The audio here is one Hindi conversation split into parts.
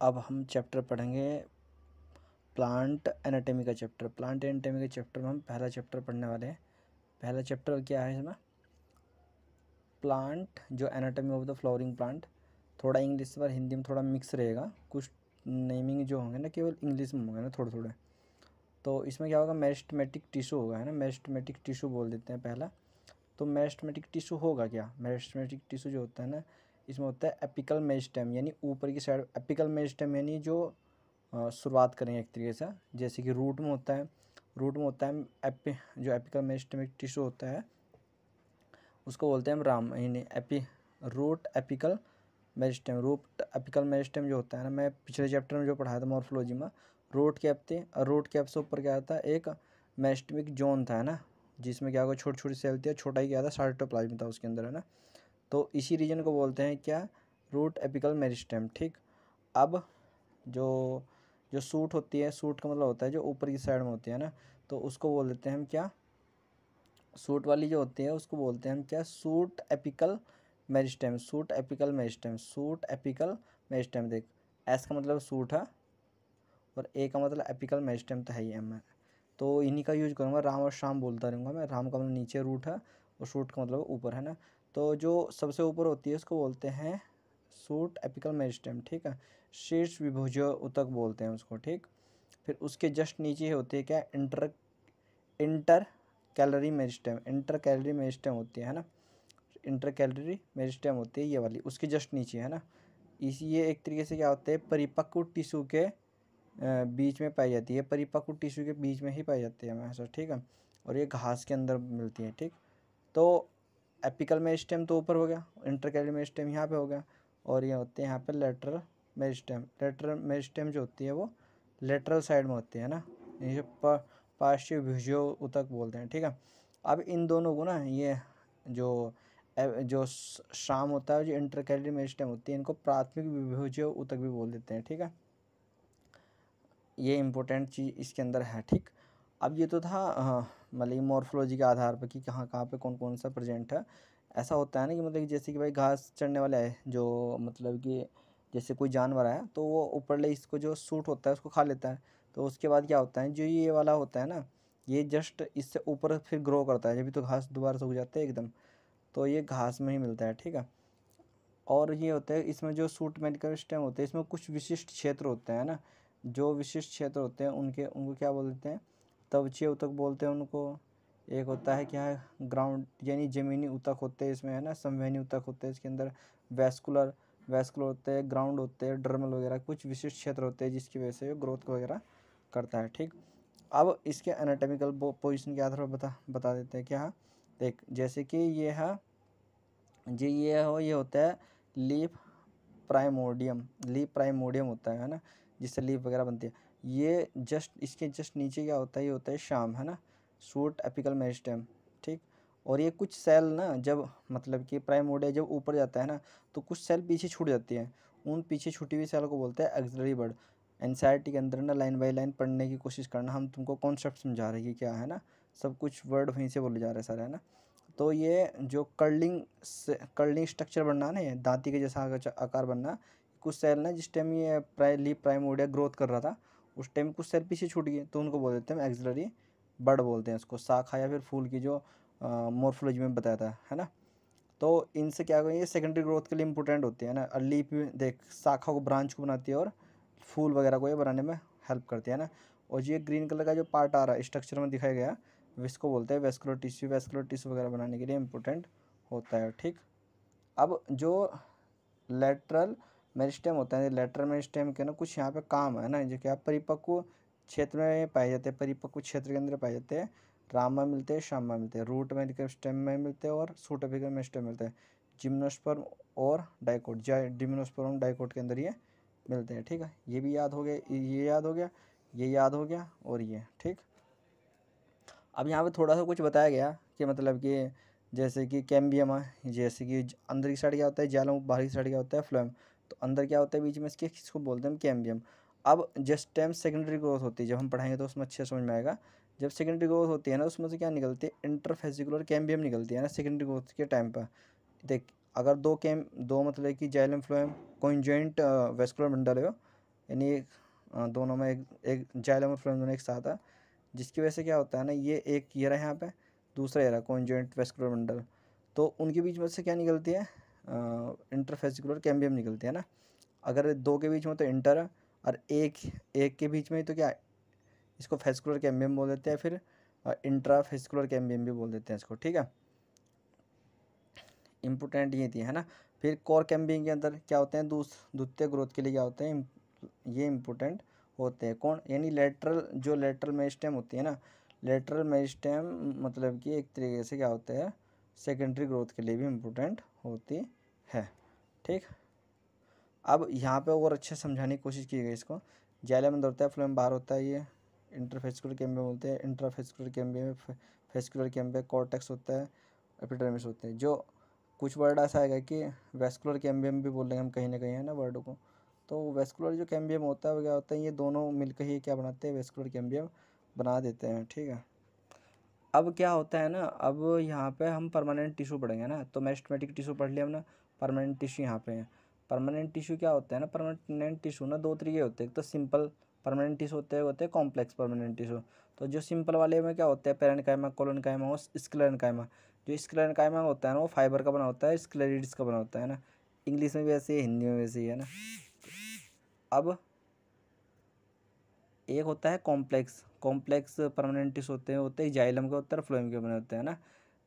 अब हम चैप्टर पढ़ेंगे प्लांट एनाटॉमी का चैप्टर। प्लांट एनाटॉमी के चैप्टर में हम पहला चैप्टर पढ़ने वाले हैं। पहला चैप्टर क्या है इसमें? प्लांट, जो anatomy of the flowering plant. थोड़ा इंग्लिश और हिंदी में थोड़ा मिक्स रहेगा, कुछ नेमिंग जो होंगे ना केवल इंग्लिश में होंगे ना थोड़े थोड़े। तो इसमें क्या होगा, मेरिस्टेमेटिक टिश्यू होगा, है ना। मेरिस्टेमेटिक टिश्यू बोल देते हैं पहला। तो मेरिस्टेमेटिक टिश्यू होगा क्या? मेरिस्टेमेटिक टिश्यू जो होता है ना, इसमें होता है एपिकल मेरिस्टेम, यानी ऊपर की साइड। एपिकल मेरिस्टेम यानी जो शुरुआत करेंगे एक तरीके से, जैसे कि रूट में होता है। रूट में होता है जो एपिकल मेरिस्टेमिक टिश्यू होता है उसको बोलते हैं हम राम, यानी root apical meristem. Root apical meristem जो होता है ना, मैं पिछले चैप्टर में जो पढ़ाया था मॉर्फोलॉजी में, रूट कैप थे और रूट कैप से ऊपर क्या था, एक मेरिस्टेमिक जोन था, है ना, जिसमें क्या होगा, छोटी छोटी सेल थी, छोटा ही क्या था, साइटोप्लाज्म था उसके अंदर, है ना। तो इसी रीजन को बोलते हैं क्या, रूट एपिकल मेरिस्टेम। ठीक। अब जो जो सूट होती है, सूट का मतलब होता है जो ऊपर की साइड में होती है ना, तो उसको बोल देते हैं हम क्या, सूट वाली जो होती है उसको बोलते हैं हम क्या, suit apical meristem. Suit apical meristem, suit apical meristem. देख, एस का मतलब सूट है और ए का मतलब एपिकल मेरिस्टेम तो है ही एम है। तो इन्हीं का यूज करूँगा, राम और शाम बोलता रहूँगा मैं। राम का मतलब नीचे रूट है और सूट का मतलब ऊपर, है ना। तो जो सबसे ऊपर होती है उसको बोलते हैं सूट एपिकल मेरिस्टेम। ठीक है, शीर्ष विभुज उतक बोलते हैं उसको। ठीक। फिर उसके जस्ट नीचे होती है क्या, inter calorie meristem. Inter calorie meristem होती है ना, इंटर कैलरी मेरिस्टेम होती है ये वाली, उसके जस्ट नीचे, है ना। इसी ये एक तरीके से क्या होता है, परिपक्व टिश्यू के बीच में पाई जाती है, परिपक्व टिश्यू के बीच में ही पाई जाती है हमेशा। ठीक है, और ये घास के अंदर मिलती है। ठीक। तो एपिकल मेरिस्टेम तो ऊपर हो गया, इंटर कैलरी मेरिस्टेम यहाँ पे हो गया, और ये होते हैं यहाँ पे लेटरल मेरिस्टेम। लेटरल मेरिस्टेम जो होती है वो लेटरल साइड में होती है ना, ये पार्श्व भुजो उतक बोलते हैं। ठीक है। अब इन दोनों को ना, ये जो जो शाम होता है, जो इंटर कैलरी मेरिस्टेम होती है, इनको प्राथमिक विभुजो उतक भी बोल देते हैं। ठीक है, ये इंपॉर्टेंट चीज़ इसके अंदर है। ठीक। अब ये तो था मतलब मॉर्फोलॉजी के आधार पर कि कहाँ कहाँ पे कौन कौन सा प्रेजेंट है। ऐसा होता है ना कि मतलब कि जैसे कि भाई घास चढ़ने वाला है, जो मतलब कि जैसे कोई जानवर है तो वो ऊपरले इसको जो सूट होता है उसको खा लेता है। तो उसके बाद क्या होता है, जो ये वाला होता है ना, ये जस्ट इससे ऊपर फिर ग्रो करता है, जब भी तो घास दोबारा से उग जाता है एकदम, तो ये घास में ही मिलता है। ठीक है। और ये होता है इसमें जो सूट मेडिकल स्टेम होते हैं, इसमें कुछ विशिष्ट क्षेत्र होते हैं ना, जो विशिष्ट क्षेत्र होते हैं उनको क्या बोलते हैं, तवचीय उतक बोलते हैं उनको। एक होता है क्या है, ग्राउंड यानी ज़मीनी उतक होते हैं इसमें, है ना, संवहनी उतक होते हैं इसके अंदर, वैस्कुलर वैस्कुलर होते हैं, ग्राउंड होते हैं, डर्मल वगैरह कुछ विशिष्ट क्षेत्र होते हैं जिसकी वजह से ग्रोथ वगैरह करता है। ठीक। अब इसके एनाटॉमिकल पोजीशन के आधार पर बता देते हैं क्या। देख, जैसे कि ये है जी, ये होता है लीफ प्राइमोडियम। लीफ प्राइमोडियम होता है ना, जिससे लीफ वगैरह बनती है। ये जस्ट इसके जस्ट नीचे क्या होता है, ये होता है शाम, है ना, सूट एपिकल मेरिस्टेम। ठीक। और ये कुछ सेल ना, जब मतलब कि प्राइमोडिया जब ऊपर जाता है ना, तो कुछ सेल पीछे छूट जाती हैं। उन पीछे छूटी हुई सेल को बोलते हैं एक्सिलरी बर्ड। एनसीईआरटी के अंदर ना लाइन बाय लाइन पढ़ने की कोशिश करना, हम तुमको कॉन्सेप्ट समझा रहे हैं कि क्या है ना, सब कुछ वर्ड वहीं से बोले जा रहे हैं सारे, है ना। तो ये जो कर्लिंग स्ट्रक्चर बनना है ना, ये दांती के जैसा आकार बनना, कुछ सेल ना जिस टाइम ये प्राइमोडिया ग्रोथ कर रहा था उस टाइम कुछ सेल पीछे छूट गए, तो उनको बोल देते हैं एक्सिलरी बड बोलते हैं इसको, शाखा या फिर फूल की जो मॉर्फोलॉजी में बताया था, है ना। तो इनसे क्या करेंगे, सेकेंडरी ग्रोथ के लिए इंपॉर्टेंट होती है ना। और लीफ भी देख, शाखा को ब्रांच को बनाती है और फूल वगैरह को ये बनाने में हेल्प करती है ना। और ये ग्रीन कलर का जो पार्ट आ रहा है स्ट्रक्चर में दिखाया गया, इसको बोलते हैं वेस्कुलर टिश्यू। वेस्कुलर टिश्यू वगैरह बनाने के लिए इंपॉर्टेंट होता है। ठीक। अब जो लेटरल मेरिस्टेम होता है, लेटरल मेरिस्टेम के ना कुछ यहाँ पे काम है ना, जो क्या परिपक्व क्षेत्र में पाए जाते हैं, परिपक्व क्षेत्र के अंदर पाए जाते हैं। राम में मिलते हैं, श्याम में मिलते हैं, रूट मेरिस्टेम में मिलते हैं और सूट एपिकल मेरिस्टेम मिलते हैं। जिम्नोस्पर्म और डाइकोट, जिम्नोस्पर्म डाइकोट के अंदर ये मिलते हैं। ठीक है, ये भी याद हो गया, ये याद हो गया, ये याद हो गया, और ये। ठीक। अब यहाँ पे थोड़ा सा कुछ बताया गया कि मतलब कि जैसे कि कैम्बियम है, जैसे कि अंदर की साइड क्या होता है जाइलम, बाहर की साइड क्या होता है फ्लोएम। तो अंदर क्या होता है बीच में इसके, किसको बोलते हैं हम, कैम्बियम। अब जस्ट टाइम सेकेंडरी ग्रोथ होती है, जब हम पढ़ाएंगे तो उसमें अच्छे समझ में आएगा। जब सेकेंडरी ग्रोथ होती है ना, उसमें से क्या निकलती है, इंटरफेसिकुलर कैम्बियम निकलती है ना सेकेंडरी ग्रोथ के टाइम पर। देख, अगर दो मतलब कि xylem phloem conjoint vascular bundle हो, यानी दोनों में एक जाइलम और फ्लोएम दोनों एक साथ है, जिसकी वजह से क्या होता है ना, ये एक ये रहा यहाँ पे, दूसरा ये रहा कॉन्जॉइंट वेस्कुलर बंडल, तो उनके बीच में से क्या निकलती है, इंटरफेसिकुलर कैम्बियम निकलती है ना। अगर दो के बीच में तो इंटर है, और एक के बीच में तो क्या, इसको फेस्कुलर कैम्बियम बोल देते हैं, फिर इंट्रा फेस्कुलर कैम्बियम भी बोल देते हैं इसको, ठीक है। इम्पोर्टेंट ये थी, है ना। फिर कोर कैम्बियम के अंदर क्या होते हैं, द्वितीय ग्रोथ के लिए क्या होते हैं, ये इम्पोर्टेंट होते हैं कौन, यानी लेटरल मेरिस्टेम होती है ना, लेटरल मेरिस्टेम मतलब कि एक तरीके से क्या होता है, सेकेंडरी ग्रोथ के लिए भी इम्पोर्टेंट होती है, ठीक। अब यहाँ पे और अच्छे समझाने की कोशिश की गई इसको। जाइलम अंदर होता है, फ्लोएम बाहर होता है, ये इंटरफेस्कुलर कैम्बियम बोलते हैं, इंट्राफेस्कुलर कैम्बियम, फेस्कुलर कैम्बियम, कॉर्टेक्स होता है, एपिडर्मिस होते हैं। जो कुछ वर्ड ऐसा आएगा कि वेस्कुलर कैम्बियम भी बोल रहे हैं हम कहीं ना कहीं, है ना, वर्ड को। तो वेस्कुलर जो कैम्बियम होता है वो क्या होता है, ये दोनों मिलकर ही क्या बनाते हैं, वेस्कुलर कैम्बियम बना देते हैं, ठीक है। अब क्या होता है ना, अब यहाँ पे हम परमानेंट टिश्यू पढ़ेंगे ना, तो मेरिस्टेमेटिक टिश्यू पढ़ लिया हमने, परमानेंट टिश्यू यहाँ पे है। परमानेंट टिश्यू क्या होता है ना, परमानेंट टिश्यू ना दो तरीके होते हैं, एक तो सिंपल परमानेंट टिश्यू होते हैं कॉम्प्लेक्स परमानेंट टिश्यू। तो जो सिंपल वाले में क्या होता है, पेरेन्काइमा, कोलोनकाइमा और स्क्लेरेन्काइमा। जो स्क्लेरेन्काइमा होता है ना, वो फाइबर का बना होता है, स्क्लेरिड्स का बना होता है ना। इंग्लिश में भी ऐसे ही, हिंदी में वैसे ही, है ना। अब एक होता है कॉम्प्लेक्स परमानेंट टिश्यू होते हैं जाइलम के होते हैं, फ्लोएम के बने होते हैं ना।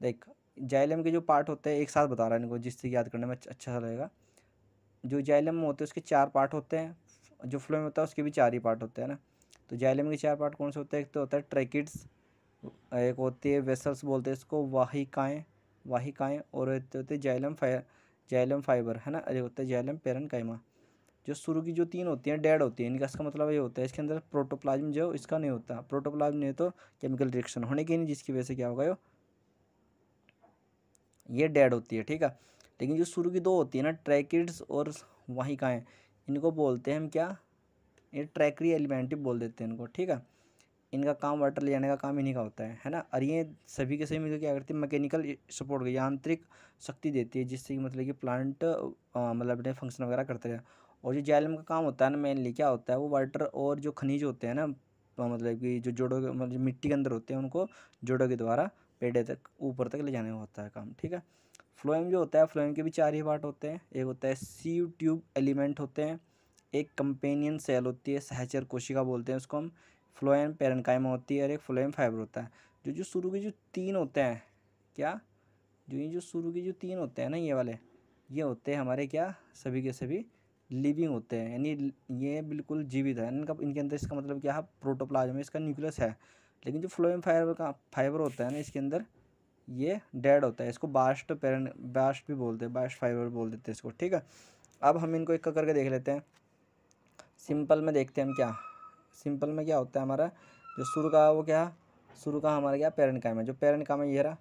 देख, जाइलम के जो पार्ट होते हैं, एक साथ बता रहा है इनको, जिससे याद करने में अच्छा सा लगेगा। जो जाइलम में होते हैं उसके 4 पार्ट होते हैं, जो फ्लोएम होता है उसके भी 4 ही पार्ट होते हैं ना। तो जाइलम के 4 पार्ट कौन से होते हैं, एक तो होता है ट्रैकिड्स, एक होती है वेसल्स बोलते हैं इसको, वाहिकाएँ, और एक होते हैं जाइलम फाइबर, है ना। अरे होता है जाइलम पेरेन्काइमा। जो शुरू की जो 3 होती हैं डेड होती हैं, इनका इसका मतलब ये होता है इसके अंदर प्रोटोप्लाज्म जो इसका नहीं होता, प्रोटोप्लाज्म नहीं तो केमिकल रिएक्शन होने की नहीं, जिसकी वजह से क्या होगा, ये डेड होती है, ठीक है। लेकिन जो शुरू की 2 होती है ना, ट्रैकिड्स और वाहिकाएँ, इनको बोलते हैं हम क्या, ये ट्रैकरी एलिमेंटिव बोल देते हैं इनको, ठीक है। इनका काम वाटर ले जाने का काम इन्हीं का होता है ना। और ये सभी के सभी मिलकर क्या करती है, मैकेनिकल सपोर्ट, यांत्रिक शक्ति देती है, जिससे कि मतलब कि प्लांट मतलब अपने फंक्शन वगैरह करते रहे। और जो जाइलम का काम होता है ना, मेनली क्या होता है, वो वाटर और जो खनिज होते हैं ना, मतलब कि जो जोड़ों के मतलब मिट्टी के अंदर होते हैं, उनको जोड़ों के द्वारा पेड़े तक ऊपर तक ले जाने का होता है काम, ठीक है। फ्लोएम जो होता है, फ्लोएम के भी 4 ही पार्ट होते हैं। एक होता है सीव ट्यूब एलिमेंट होते हैं, एक कंपेनियन सेल होती है, सहचर कोशिका बोलते हैं उसको हम, फ्लोएम पेरेन्काइमा होती है, और एक फ्लोएम फाइबर होता है। जो शुरू के जो 3 होते हैं, क्या, जो शुरू के जो 3 होते हैं ना, ये वाले, ये होते हैं हमारे क्या, सभी के सभी लिविंग होते हैं, यानी ये बिल्कुल जीवित है। इनके अंदर इसका मतलब क्या है, प्रोटोप्लाज्म, इसका न्यूक्लियस है। लेकिन जो फ्लोएम फाइबर होता है ना, इसके अंदर ये डेड होता है, इसको बास्ट भी बोलते हैं, बास्ट फाइबर बोल देते हैं इसको, ठीक है। अब हम इनको एक करके देख लेते हैं। सिंपल में देखते हैं हम क्या, सिंपल में क्या होता है हमारा, जो शुरू का वो क्या, शुरू का हमारा क्या, पेरेन्काइमा, जो पेरेन्काइमा ये रहा,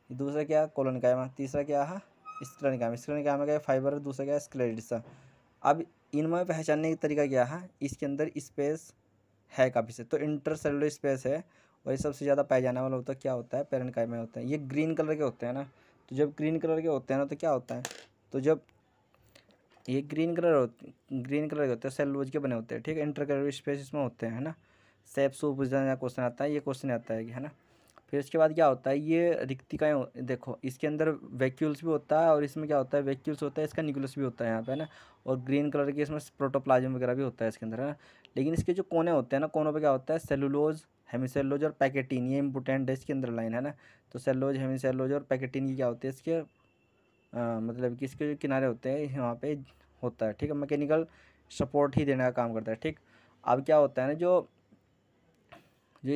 दूसरा क्या, कोलोनकाइमा, तीसरा क्या है, स्क्लेरेन्काइमा का फाइबर, दूसरा क्या है, स्क्लेरिड्स। अब इनमें पहचानने का तरीका क्या है, इसके अंदर स्पेस है काफ़ी से, तो इंटरसेलुलर स्पेस है, और ये सबसे ज़्यादा पाया जाने वाला होता है क्या होता है, पेरेन्काइमा होता है। ये ग्रीन कलर के होते हैं ना, तो जब ग्रीन कलर के होते हैं ना, तो क्या होता है, तो जब ये ग्रीन कलर के होते हैं, सेलुलोज के बने होते हैं, ठीक है। इंटरसेलुलर स्पेस इसमें होते हैं, है ना। सेप सूप क्वेश्चन आता है, ये क्वेश्चन आता है कि, है ना। फिर उसके बाद क्या होता है, ये रिक्तिकाएँ देखो, इसके अंदर वैक्यूल्स भी होता है, और इसमें क्या होता है, वैक्यूल्स होता है, इसका न्यूक्लियस भी होता है यहाँ पे, है ना। और ग्रीन कलर के इसमें प्रोटोप्लाज्म वगैरह भी होता है इसके अंदर, है ना। लेकिन इसके जो कोने होते हैं ना, कोनों पे क्या होता है, सेलुलोज, हेमिसेलुलोज और पैकेटीन, ये इंपॉर्टेंट है इसके अंदर लाइन, है ना। तो सेलुलोज, हेमिसेलुलोज और पैकेटीन की क्या होती है इसके मतलब कि इसके जो किनारे होते हैं यहाँ पे होता है, ठीक है। मैकेनिकल सपोर्ट ही देने का काम करता है, ठीक। अब क्या होता है ना, जो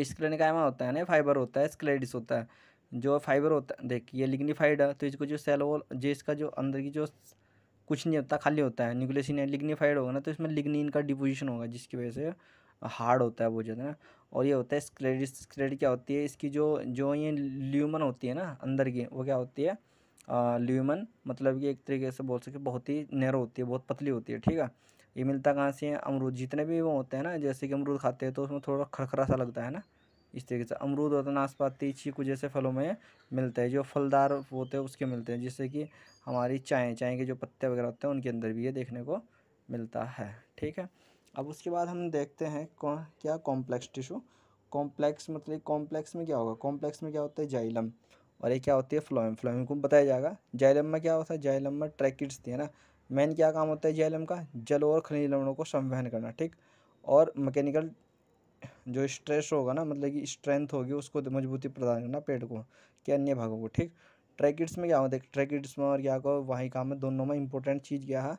स्क्लेरेन्काइमा होता है ना, फाइबर होता है, स्क्लेरिड्स होता है। जो फाइबर होता है, देख ये लिग्निफाइड है, तो इसको जो सेल वॉल, जो इसका जो अंदर की जो कुछ नहीं होता, खाली होता है, न्यूक्लियस ही नहीं, लिग्निफाइड होगा ना, तो इसमें लिग्निन का डिपोजिशन होगा, जिसकी वजह से हार्ड होता है वो जो है ना। और ये होता है स्क्लेरिड क्या होती है, इसकी जो जो ये ल्यूमन होती है ना अंदर की, वो क्या होती है, ल्यूमन मतलब कि एक तरीके से बोल सकते बहुत ही नैरो होती है, बहुत पतली होती है, ठीक है। ये मिलता कहाँ से है, अमरूद, जितने भी वो होते हैं ना, जैसे कि अमरूद खाते हैं तो उसमें थोड़ा खरखरा सा लगता है ना, इस तरीके से अमरूद होता है, नाशपाती, चीकू जैसे फलों में मिलते हैं, जो फलदार होते हैं उसके मिलते हैं, जिससे कि हमारी चाय के जो पत्ते वगैरह होते हैं उनके अंदर भी ये देखने को मिलता है, ठीक है। अब उसके बाद हम देखते हैं क्या कॉम्प्लेक्स टिश्यू। कॉम्प्लेक्स मतलब कॉम्प्लेक्स में क्या होगा, कॉम्प्लेक्स में क्या होता है जाइलम, और ये क्या होती है फ्लोएम। फ्लोएम को बताया जाएगा। जाइलम में क्या होता है, जाइलम में ट्रैकिड्स थी है ना। मेन क्या काम होता है जाइलम का, जल और खनिज लवणों को संवहन करना, ठीक। और मैकेनिकल जो स्ट्रेस होगा ना, मतलब कि स्ट्रेंथ होगी उसको मजबूती प्रदान करना पेड़ को कि अन्य भागों को, ठीक। ट्रैकिड्स में क्या होता है, ट्रैकिड्स में और क्या को वही काम है, दोनों में इंपॉर्टेंट चीज़ क्या है,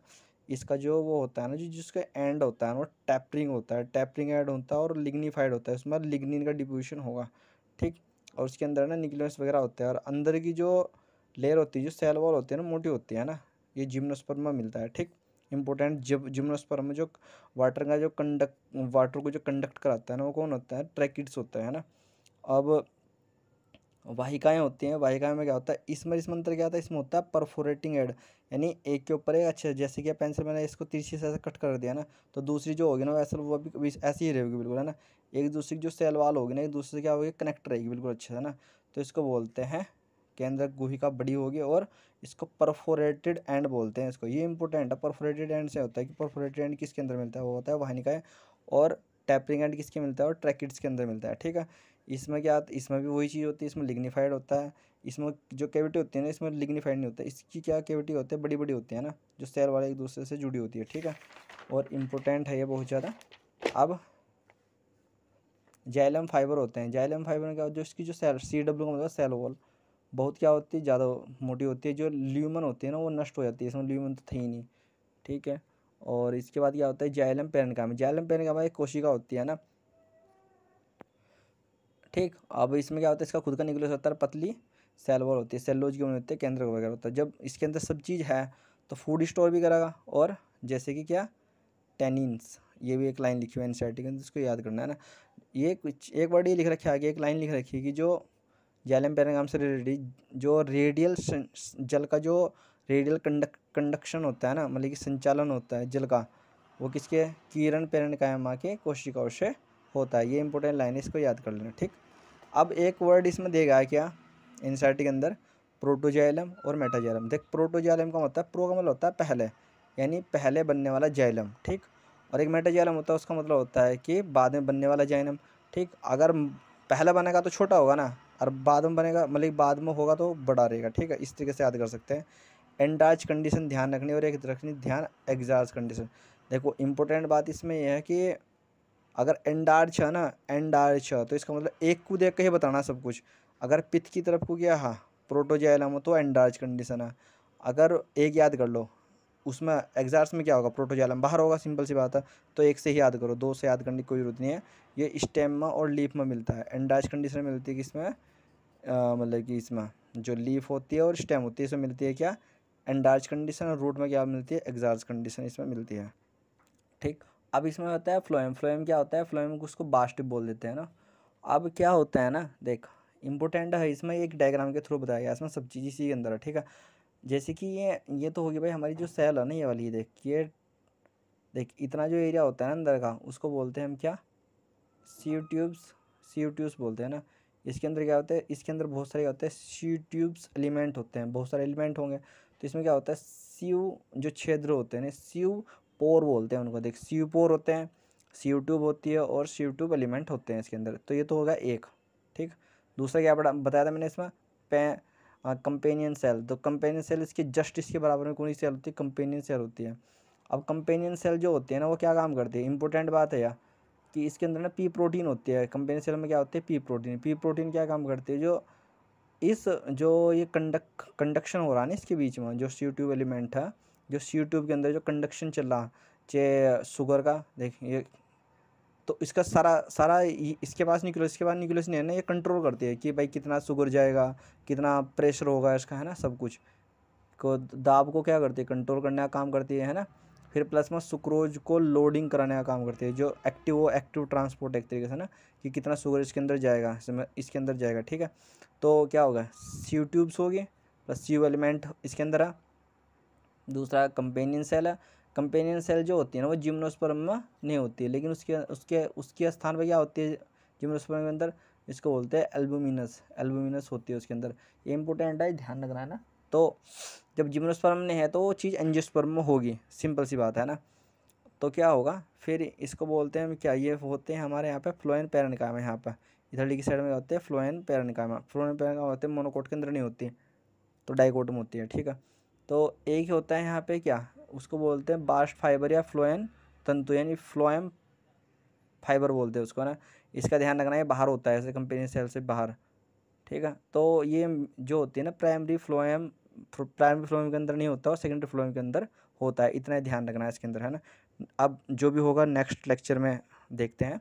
इसका जो वो होता है ना, जो जिसका एंड होता है ना वो टैपरिंग होता है, टैपरिंग एंड होता है और लिग्निफाइड होता है, उसमें लिग्निन का डिफ्यूजन होगा, ठीक। और उसके अंदर ना न्यूक्लियस वगैरह होते हैं, और अंदर की जो लेयर होती है, जो सेल वॉल होती है ना, मोटी होती है ना, ये जिम्नोस्पर्म में मिलता है, ठीक। इंपॉर्टेंट जब जिम्नोस्पर्म में जो वाटर को जो कंडक्ट कराता है ना, वो कौन होता है, ट्रैकिड्स होता है ना। अब वाहिकाएं होती हैं, वाहिकाएं में क्या होता है, इसमें अंतर क्या होता है, इसमें होता है परफोरेटिंग एड, यानी एक के ऊपर एक, अच्छा जैसे कि पेंसिल मैंने इसको तिरछी से ऐसे कट कर दिया ना, तो दूसरी जो होगी ना वैसे वो भी ऐसी ही रहेगी बिल्कुल है ना। एक दूसरे की जो सेल वाल होगी ना, एक दूसरे से क्या होगी, कनेक्ट रहेगी बिल्कुल अच्छे से ना। तो इसको बोलते हैं केंद्र गुहिका बड़ी होगी, और इसको परफोरेटेड एंड बोलते हैं इसको। ये इंपॉर्टेंट है, परफोरेटेड एंड से होता है कि परफोरेटेड एंड किसके अंदर मिलता है, वो होता है वाहिनिकाएं, और टैपरिंग एंड किसके मिलता है, और ट्रैकिड्स के अंदर मिलता है, ठीक है। इसमें क्या, इसमें भी वही चीज़ होती है, इसमें लिग्निफाइड होता है। इसमें जो कैविटी होती है ना, इसमें लिग्निफाइड नहीं होता, इसकी क्या कैविटी होती है, बड़ी बड़ी होती है ना, जो सेल वाले एक दूसरे से जुड़ी होती है, ठीक है। और इम्पोर्टेंट है ये बहुत ज़्यादा। अब जाइलम फाइबर होते हैं, जाइलम फाइबर में क्या, जो इसकी जो सेल CW का मतलब सेल वॉल बहुत क्या होती है, ज़्यादा मोटी होती है। जो ल्यूमन होती है ना वो नष्ट हो जाती है, इसमें ल्यूमन तो थी ही नहीं, ठीक है। और इसके बाद क्या होता है, जाइलम पेरेन्काइम। जाइलम पेरेन्काइम एक कोशिका होती है ना, ठीक। अब इसमें क्या होता है, इसका खुद का न्यूक्लियस होता है, पतली सेल वॉल होती है, सेलुलोज की बनी होती है, केंद्र वगैरह होता है। जब इसके अंदर सब चीज़ है तो फूड स्टोर भी करेगा, और जैसे कि क्या, टेनिन्स, ये भी एक लाइन लिखी हुई है एनसीईआरटी के अंदर, इसको याद करना है ना। ये कुछ एक वर्ड ये लिख रखा है आगे, एक लाइन लिख रखी है कि जो जाइलम पेरेन्काइम से रिलेटेड जो रेडियल जल का जो रेडियल कंडक्शन होता है ना, मतलब कि संचालन होता है जल का, वो किसके, किरण पेरेन्काइमा के कोशिकाओं से होता है। ये इंपॉर्टेंट लाइन है, इसको याद कर लेना, ठीक। अब एक वर्ड इसमें देगा क्या एनसीईआरटी के अंदर, प्रोटोजाइलम और मेटाजाइलम। देख प्रोटोजाइलम का मतलब, प्रो का मतलब होता है पहले, यानी पहले बनने वाला जाइलम, ठीक। और एक मेटाजाइलम होता है, उसका मतलब होता है कि बाद में बनने वाला जाइलम, ठीक। अगर पहले बनेगा तो छोटा होगा ना, और बाद में बनेगा मतलब बाद में होगा तो बड़ा रहेगा, ठीक है। इस तरीके से याद कर सकते हैं। एंडार्च कंडीशन ध्यान रखनी, और एक रखनी ध्यान एग्जार्च कंडीशन। देखो इंपॉर्टेंट बात इसमें यह है कि अगर एंडार्च है ना, एंडार्च है तो इसका मतलब एक को देख के ही बताना सब कुछ। अगर पिथ की तरफ को गया, हाँ प्रोटोजाइलम हो तो एंडार्च कंडीशन है। अगर एक याद कर लो, उसमें एग्जार्स में क्या होगा, प्रोटोजाइलम बाहर होगा, सिंपल सी बात है। तो एक से ही याद करो, दो से याद करने की कोई जरूरत नहीं है। ये स्टेम में और लीफ में मिलता है, एंडार्च कंडीशन में मिलती है किसमें, मतलब कि इसमें जो लीफ होती है और स्टेम होती है इसमें मिलती है क्या, एंडार्च कंडीशन। और रूट में क्या मिलती है, एग्जार्च कंडीशन इसमें मिलती है, ठीक। अब इसमें होता है फ्लोएम। फ्लोएम क्या होता है, फ्लोएम को उसको बास्ट बोल देते हैं ना। अब क्या होता है ना, देख इंपॉर्टेंट है, इसमें एक डायग्राम के थ्रू बताया गया, इसमें सब चीज़ इसी के अंदर है, ठीक है। जैसे कि ये तो होगी भाई हमारी जो सेल है ना, ये वाली, ये देख, ये देख इतना जो एरिया होता है ना अंदर का, उसको बोलते हैं हम क्या, सी ट्यूब्स, सी ट्यूब्स बोलते हैं ना। इसके अंदर क्या होता है, इसके अंदर बहुत सारे होते हैं सी ट्यूब्स एलिमेंट होते हैं, बहुत सारे एलिमेंट होंगे। तो इसमें क्या होता है, सीव जो छिद्र होते हैं ना, सीव पोर बोलते हैं उनको। देख सीव पोर होते हैं, सीव ट्यूब होती है, और सीव ट्यूब एलिमेंट होते हैं इसके अंदर। तो ये तो होगा एक, ठीक। दूसरा क्या बताया था मैंने इसमें, कंपेनियन सेल। तो कंपेनियन सेल इसके जस्ट इसके बराबर में कौन सी सेल होती है, कंपेनियन सेल होती है। अब कंपेनियन सेल जो होती है ना, वो क्या काम करती है, इंपॉर्टेंट बात है यार, कि इसके अंदर ना पी प्रोटीन होती है। कंपेनियन सेल में क्या होती है, पी प्रोटीन। पी प्रोटीन क्या काम करती है, जो इस जो ये कंडक्शन हो रहा है ना इसके बीच में, जो सी ट्यूब एलिमेंट है, जो सी ट्यूब के अंदर जो कंडक्शन चल रहा है, चाहे शुगर का, देख ये, तो इसका सारा सारा इसके पास न्यूक्लियस, इसके पास न्यूक्लियस नहीं है ना, ये कंट्रोल करती है कि भाई कितना शुगर जाएगा, कितना प्रेशर होगा इसका, है ना, सब कुछ को दाब को क्या करती है, कंट्रोल करने का काम करती है ना। फिर प्लस में सुक्रोज को लोडिंग कराने का काम करती है, जो एक्टिव, वो एक्टिव ट्रांसपोर्ट एक तरीके से ना, कि कितना शुगर इसके अंदर जाएगा, इसके अंदर जाएगा, ठीक है। तो क्या होगा, सी ट्यूब्स होगी प्लस सी एलिमेंट इसके अंदर है। दूसरा कंपेनियन सेल है। कंपेनियन सेल जो होती है ना, वो जिम्नोस्पर्म में नहीं होती है, लेकिन उसके उसके उसके स्थान पर क्या होती है जिम्नोस्पर्म के अंदर, इसको बोलते हैं एल्बुमिनस। एल्बुमिनस होती है उसके अंदर। ये इंपॉर्टेंट है, ध्यान रखना है ना। तो जब जिम्नोस्पर्म में है तो वो चीज़ एंजियोस्पर्म में होगी, सिंपल सी बात है ना। तो क्या होगा फिर इसको बोलते हैं क्या, ये होते हैं हमारे यहाँ पे फ्लोएम पैरेन्काइमा। यहाँ पर इधर की साइड में होते हैं फ्लोएम पैरेन्काइमा। फ्लोएम पैरेन्काइमा होते हैं मोनोकोट के अंदर नहीं होती, तो डाइकोट में होती है, ठीक है। तो एक होता है यहाँ पे क्या, उसको बोलते हैं बास्ट फाइबर या फ्लोएम तंतु, यानी फ्लोएम फाइबर बोलते हैं उसको ना। इसका ध्यान रखना है बाहर होता है, ऐसे कंपेनियन सेल से बाहर, ठीक है। तो ये जो होती है ना प्राइमरी फ्लोएम के अंदर नहीं होता और सेकेंडरी फ्लोएम के अंदर होता है, इतना ही ध्यान रखना है इसके अंदर, है ना। अब जो भी होगा नेक्स्ट लेक्चर में देखते हैं,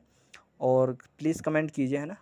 और प्लीज़ कमेंट कीजिए, है ना।